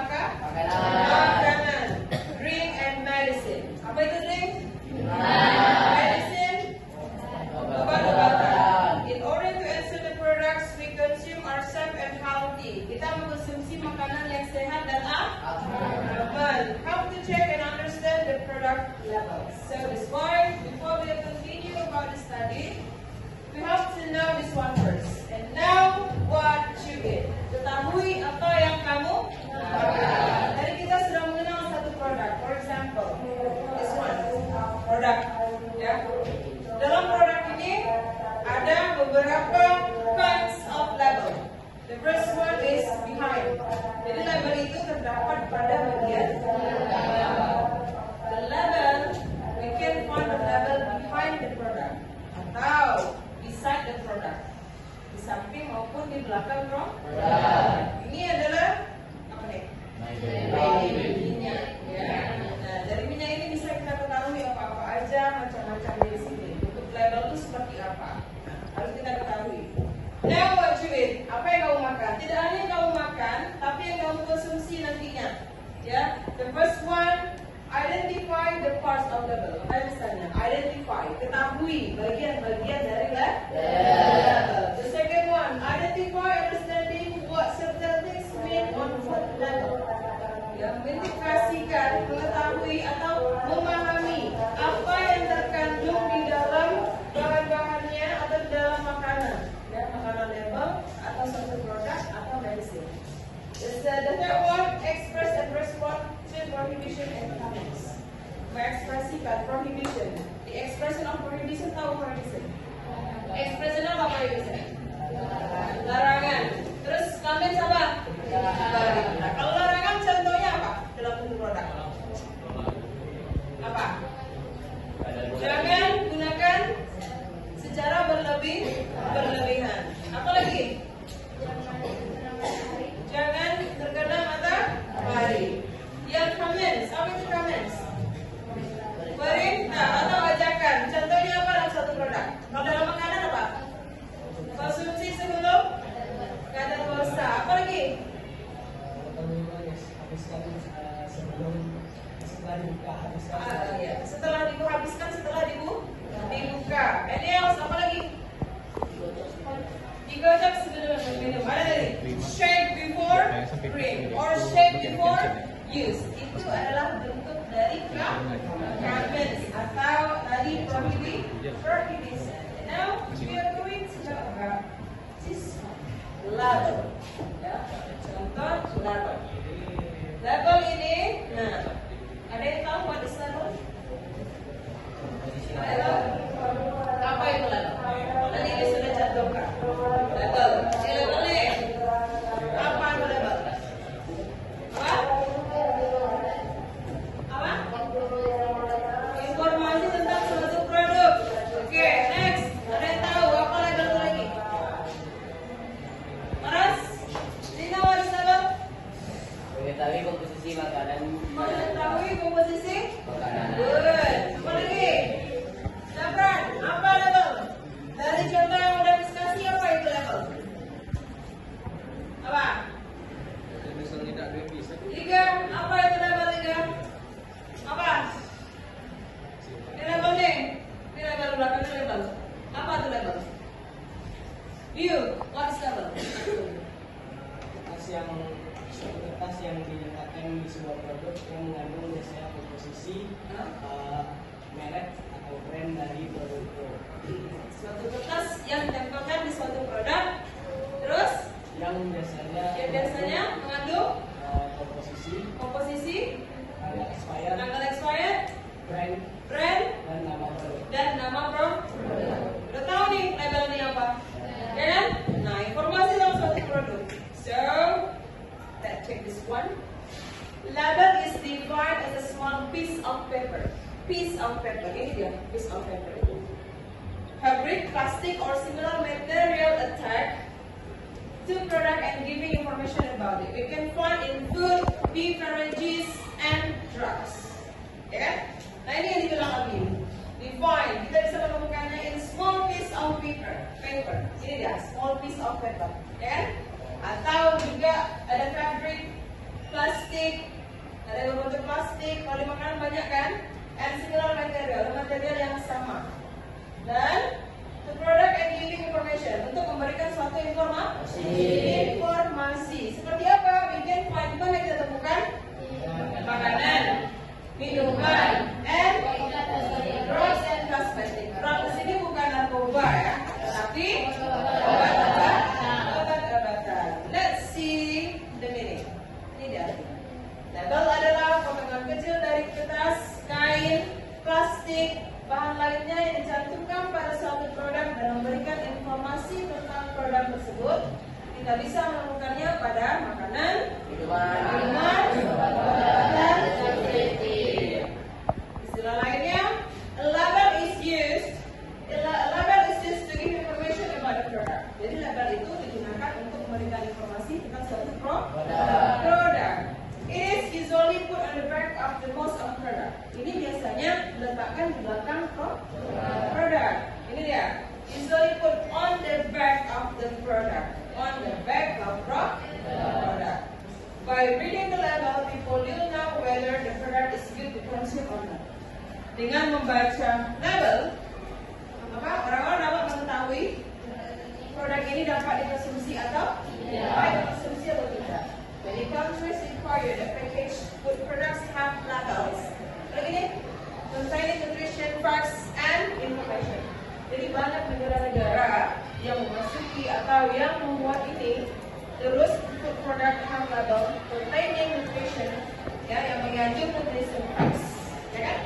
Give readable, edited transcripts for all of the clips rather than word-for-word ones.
makan? Makanan. Makanan. Drink and medicine. Apa itu drink? Medicine. Obat-obatan. In order to ensure the products we consume are safe and healthy, kita mengkonsumsi makanan yang sehat dan aman. How to check and understand the product levels. So this point, before we continue about the study, we have to know this one first. And now, what you eat. Ketahui apa yang kamu makan. Tadi kita sudah mengenal satu produk. For example, this one, produk. Ya. Dalam produk ini ada beberapa kinds of label. The first one is behind. Jadi label itu terdapat pada bagian belakang. The label, we can find the label behind the product atau beside the product, di samping maupun di belakang produk. Ini adalah apa nih? Minyak. Ya. Nah, dari minyak ini bisa kita ketahui apa-apa aja, macam-macam di sini. Untuk label itu seperti apa? Nah, harus kita ketahui. Now what you eat? Apa yang kamu makan? Tidak hanya yang kamu makan, tapi yang kamu konsumsi nantinya. Ya, the first one, identify the parts of label. Apa misalnya? Identify, ketahui bagian-bagian dari label. The second one, identify understanding what certain things mean on food label. Ya, mengindikasikan, mengetahui atau memahami apa yang terkandung di dalam bahan-bahannya atau di dalam makanan. Ya, makanan label atau suatu produk atau medicine. The third one, express and respond to prohibition and comments. Mengekspresikan prohibition. The expression of prohibition, tahu prohibition? Expression apa prohibition? Larangan. Terus comments apa? Nah, kalau larangan contohnya apa dalam bentuk produk? Apa? Jangan gunakan secara berlebihan. Apa lagi? Jangan terkena matahari. Yang comments, apa itu comments? Perintah atau ajakan. Contohnya apa dalam satu produk? Kalau dalam makanan apa? Konsumsi sebelum kadaluarsa. Apa lagi? Setelah dihabiskan, setelah dibuka. Ini else, apa lagi? Digocok sebelum minum. Ada tadi? Shake before drink or shake before use. Itu adalah bentuk dari comments atau tadi prohibition. Now we are going to talk about this label. Ya, contoh label. Label ini, nah, ada yang tahu what is label? Apa itu label? Tadi ini sudah cantumkan. Label. Ini label nih. Apa itu label? Apa? Informasi tentang suatu produk. Oke, next. Ada yang tahu apa label itu lagi? Maras? Lina, what is label? Mengetahui komposisi makanan. Mengetahui komposisi Makanan. Good. Apa lagi? Sabran, apa label? Dari contoh yang udah diskusi, apa itu label? Apa? Tiga, apa itu label tiga? Apa? Ini label nih. Ini label belakang ini label. Apa itu label? You, what is label? Kertas yang diletakkan di sebuah produk yang mengandung biasanya komposisi, merek atau brand dari produk itu. Suatu kertas yang ditempelkan di suatu produk, terus yang biasanya mengandung komposisi, tanggal expired, brand, dan nama produk. Udah tahu nih label ini apa? Ya kan? Nah, informasi tentang suatu produk. So, let's check this one. Label is defined as a small piece of paper. Piece of paper. Ini dia, piece of paper. Fabric, plastic, or similar material attached to product and giving information about it. We can find in food, beverages, and drugs. Ya kan? Nah, ini yang dibilang Abi. Define. Kita bisa menemukannya in small piece of paper. Ini dia, small piece of paper. Ya kan? Atau juga ada fabric, plastik, ada yang berbentuk plastik, kalau makanan banyak kan, and similar material, material yang sama. Dan the product and giving information, untuk memberikan suatu informasi. Seperti apa? We can find, di mana kita temukan? Makanan, minuman, and drugs and cosmetic. Drugs di sini bukan narkoba ya, tapi obat-obatan. Let's see the meaning. Ini dia. Label adalah potongan kecil dari kertas, kain, plastik, bahan lainnya yang dicantumkan pada suatu produk dan memberikan informasi tentang produk tersebut. Kita bisa menemukannya pada makanan, minuman, obat-obatan, istilah lainnya, a label is used to give information about the product. Jadi label itu digunakan untuk memberikan informasi tentang suatu produk. It is usually put on the back of the most of product. Ini biasanya diletakkan di belakang produk. Ini dia. Usually put on the back of the product. On the back of product. By reading the label, people will know whether the product is good to consume or not. Dengan membaca label, maka orang-orang dapat mengetahui produk ini dapat dikonsumsi atau tidak dikonsumsi atau tidak. Many countries require that packaged food products have labels. Ini containing nutrition facts and information. Jadi banyak negara-negara yang memasuki atau yang membuat ini, terus food product have label containing nutrition, ya, yang mengandung nutrition facts, ya kan?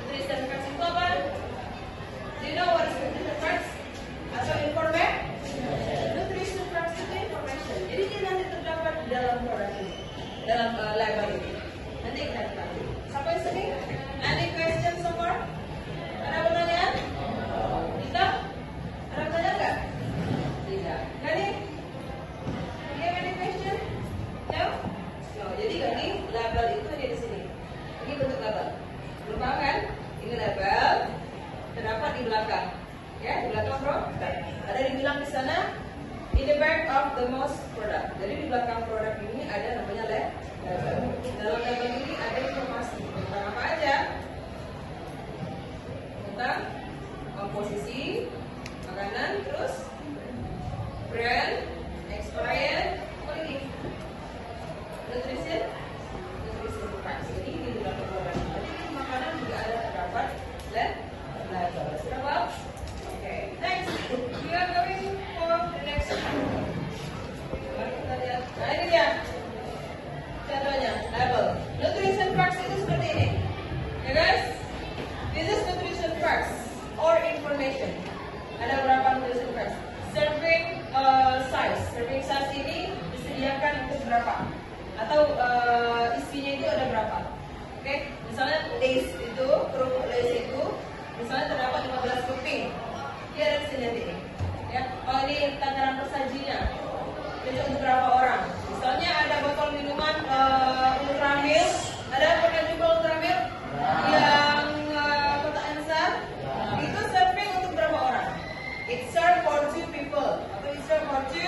Nutrition facts itu apa? Do you know what is nutrition facts? Atau information? Nutrition facts itu information. Jadi dia nanti terdapat di dalam produk ini, dalam label ini. Nanti kita lihat. Sampai sini? Any question so far? Ada pertanyaan? Tidak? Ada pertanyaan nggak? Tidak. Gani? Do you have any question? No? No. Jadi gani, label itu ada di sini. Ini bentuk label. Belum paham kan? Ini label terdapat di belakang. Ya, di belakang bro. Ada dibilang di sana, in the back of the most product. Jadi di belakang produk ini ada namanya label. Dalam label ini ada informasi tentang apa aja? Tentang komposisi makanan, terus brand, expired, apa lagi? Nutrition facts. Jadi ini di belakang produk. Jadi di makanan juga ada terdapat label. Berapa? Okay. Next, we are going for the next one. Mari kita lihat. Nah ini dia. Contohnya, label. Nutrition facts itu seperti ini. Ya guys? This is nutrition facts or information. Ada berapa nutrition facts? Serving size. Serving size ini disediakan untuk berapa? Atau isinya itu ada berapa? Oke, misalnya Lays itu, kerupuk Lays itu, misalnya terdapat 15 keping. Dia ada di sini nanti. Ya, oh ini takaran persajinya. Cocok untuk berapa orang? Misalnya ada botol minuman Ultramil. Ada pernah jumpa Ultramil yang kotaknya besar? Itu serving untuk berapa orang? It's served for 2 people. Atau it's served for 2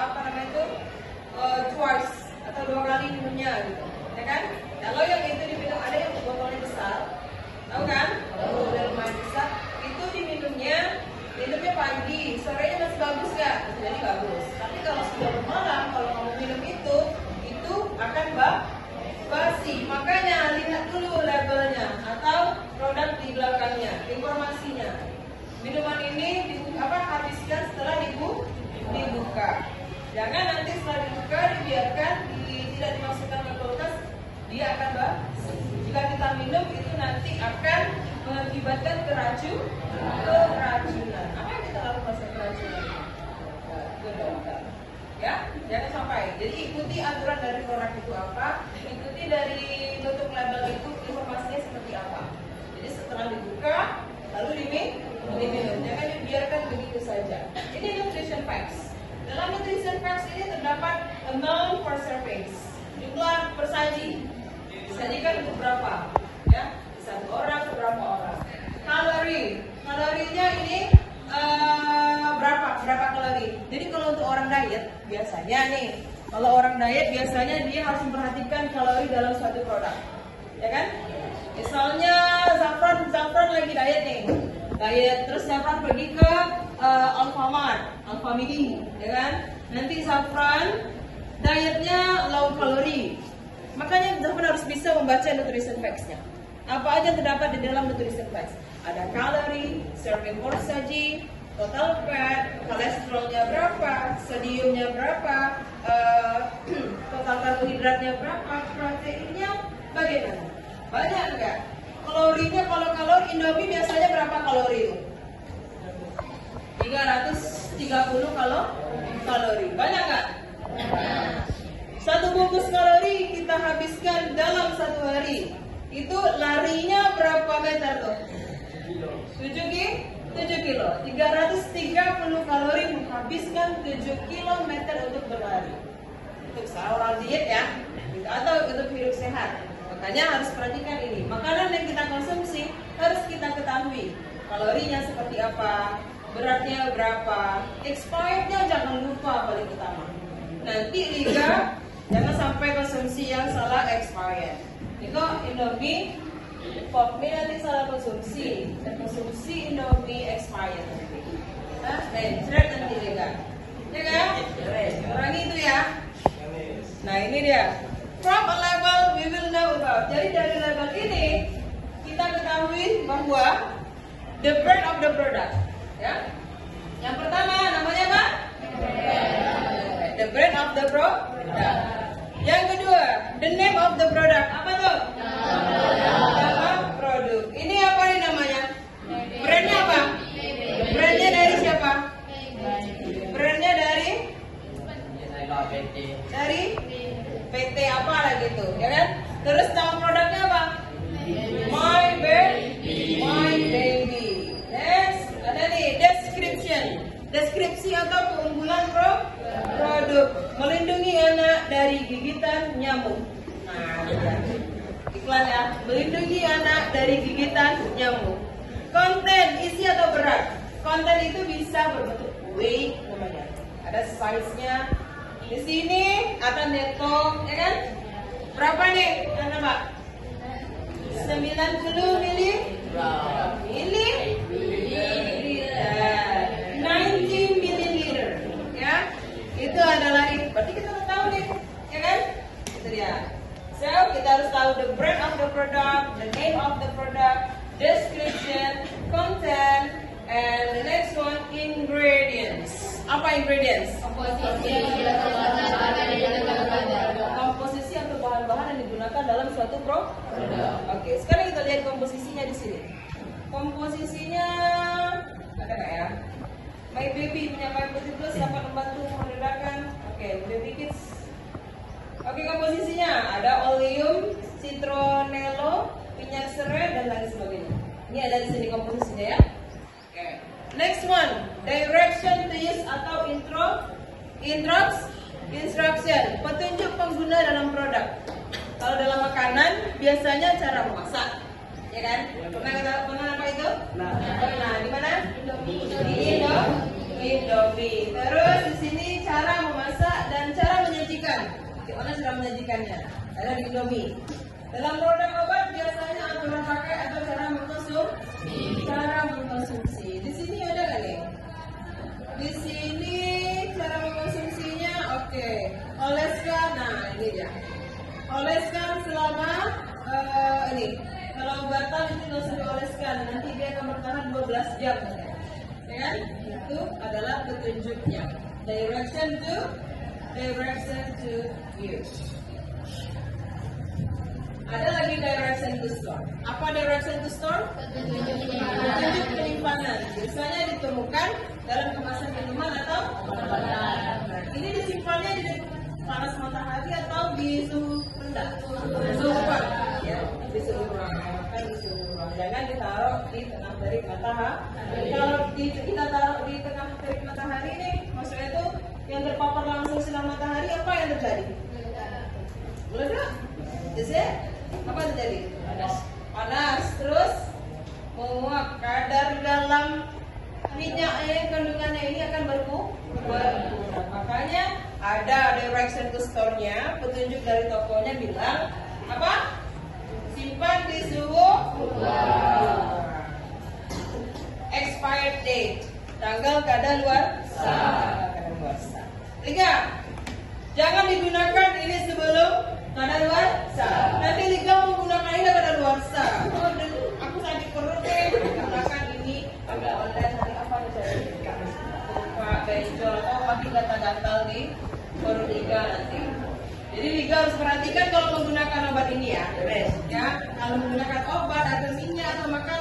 apa namanya itu? Twice atau 2 kali minumnya gitu. Ya kan? Kalau yang itu diminum ada yang botolnya besar. Tahu kan? Kalau udah lumayan besar, itu diminumnya pagi, sorenya masih bagus nggak? Jadi bagus. Tapi kalau sudah malam, kalau kamu minum itu akan basi. Makanya lihat dulu labelnya atau produk di belakangnya, informasinya. Minuman ini habiskan setelah dibuka. Jangan nanti setelah dibuka dibiarkan tidak dimasukkan ke kulkas, dia akan basi. Jika kita minum itu nanti akan mengakibatkan keracunan. Apa yang kita lakukan setelah keracunan? Ya, jangan sampai. Jadi ikuti aturan dari produk itu apa, ikuti dari bentuk label itu informasinya seperti apa. Jadi setelah dibuka, lalu diminum. Jangan dibiarkan begitu saja. Ini nutrition facts. Dalam nutrition facts ini terdapat amount per servings, jumlah persaji. Disajikan untuk berapa? Ya, satu orang ke berapa orang? Kalorinya ini berapa kalori? Jadi kalau untuk orang diet biasanya nih Kalau orang diet biasanya dia harus memperhatikan kalori dalam suatu produk, ya kan? Misalnya Zafran lagi diet nih, terus Zafran pergi ke Alfamart, Alfamidi, ya kan? Nanti Zafran dietnya low kalori, makanya Zafran harus bisa membaca nutrition facts-nya. Apa aja terdapat di dalam nutrition facts? Ada kalori, serving portion, total fat, kolesterolnya berapa, sodiumnya berapa, total karbohidratnya berapa, proteinnya bagaimana? Banyak enggak? Kalorinya, kalau kalori Indomie biasanya berapa kalori itu? 330 kalori. Banyak enggak? Satu bungkus kalori kita habiskan dalam satu hari. Itu larinya berapa meter tuh? 7 kilo. 330 kalori menghabiskan 7 kilometer untuk berlari. Untuk seorang diet ya, atau untuk hidup sehat. Makanya harus perhatikan ini. Makanan yang kita konsumsi harus kita ketahui kalorinya seperti apa, beratnya berapa, expirednya jangan lupa paling utama. Nanti Liga jangan sampai konsumsi yang salah expired. Itu Indomie, Popmi nanti salah konsumsi dan konsumsi Indomie expired. Nah, nanti Liga. Ya kan? Orang itu ya. Nah ini dia. From a level we will know about. Jadi dari level ini kita ketahui bahwa the brand of the product. Ya. Yang pertama namanya apa? The brand of the product. Yang kedua, the name of the product. Apa tuh? Nama produk. Ini apa nih namanya? Brandnya apa? Brandnya dari siapa? Brandnya dari PT apa lah gitu, ya kan? Terus nama produknya apa? My baby. Next, ada nih deskripsi atau keunggulan produk, melindungi anak dari gigitan nyamuk. Nah, iklan ya, melindungi anak dari gigitan nyamuk. Konten, isi atau berat. Konten itu bisa berbentuk weight namanya. Ada size-nya. Di sini akan netong, ya kan? Berapa nih? Kata Pak? 90 mili? 90 milliliter, ya? Itu adalah itu. Berarti kita udah tahu nih, ya kan? Itu dia. So kita harus tahu the brand of the product, the name of the product, description, content, and the next one ingredients. Apa ingredients? Komposisi atau bahan-bahan yang digunakan dalam suatu produk. Oke, sekarang kita lihat komposisinya di sini. Komposisinya ada nggak ya? My Baby punya kain putih plus dapat membantu meredakan. Oke, Baby Kids. Oke, komposisinya ada oleum, citronello, minyak serai dan lain sebagainya. Ini ada di sini komposisinya ya. Oke. Next one, direction to use atau instruction, petunjuk pengguna dalam produk. Kalau dalam makanan biasanya cara memasak, ya kan? Pernah apa itu? Nah, di mana? Indomie. Terus di sini cara memasak dan cara menyajikan. Bagaimana cara menyajikannya? Ada di Indomie. Dalam produk obat biasanya aturan pakai atau cara mengkonsumsi. Di sini ada nggak nih? Di sini cara mengkonsumsinya, oke. Oleskan, nah ini dia. Oleskan selama ini. Kalau batal itu nggak usah dioleskan, nanti dia akan bertahan 12 jam. Ya kan? Itu adalah petunjuknya. Direction to use. Ada lagi direction to store. Apa direction to store? Petunjuk penyimpanan. Biasanya ditemukan dalam kemasan minuman atau ini disimpannya di panas matahari atau di suhu rendah? Suhu ruang. Ya, di suhu ruang. Jangan ditaruh di tengah terik matahari. Kalau kita taruh di tengah terik matahari ini, maksudnya itu yang terpapar langsung sinar matahari, apa yang terjadi? Meledak. Jadi apa terjadi? Panas. Terus menguap. Kadar dalam minyaknya, kandungannya ini akan berkurang. Makanya ada direction to store-nya, petunjuk dari tokonya bilang apa? Simpan di suhu expired date, tanggal kadaluarsa. Kadaluarsa. 3. Jangan digunakan ini sebelum kadaluarsa. Nanti Liga menggunakan ini kadaluarsa. Oh, aku sakit perut deh. Gunakan ini agak online nanti apa jadi Pak benjol atau makin gatal-gatal di perut Liga nanti. Jadi Liga harus perhatikan kalau menggunakan obat ini ya, guys. Ya, kalau menggunakan obat atau minyak atau makanan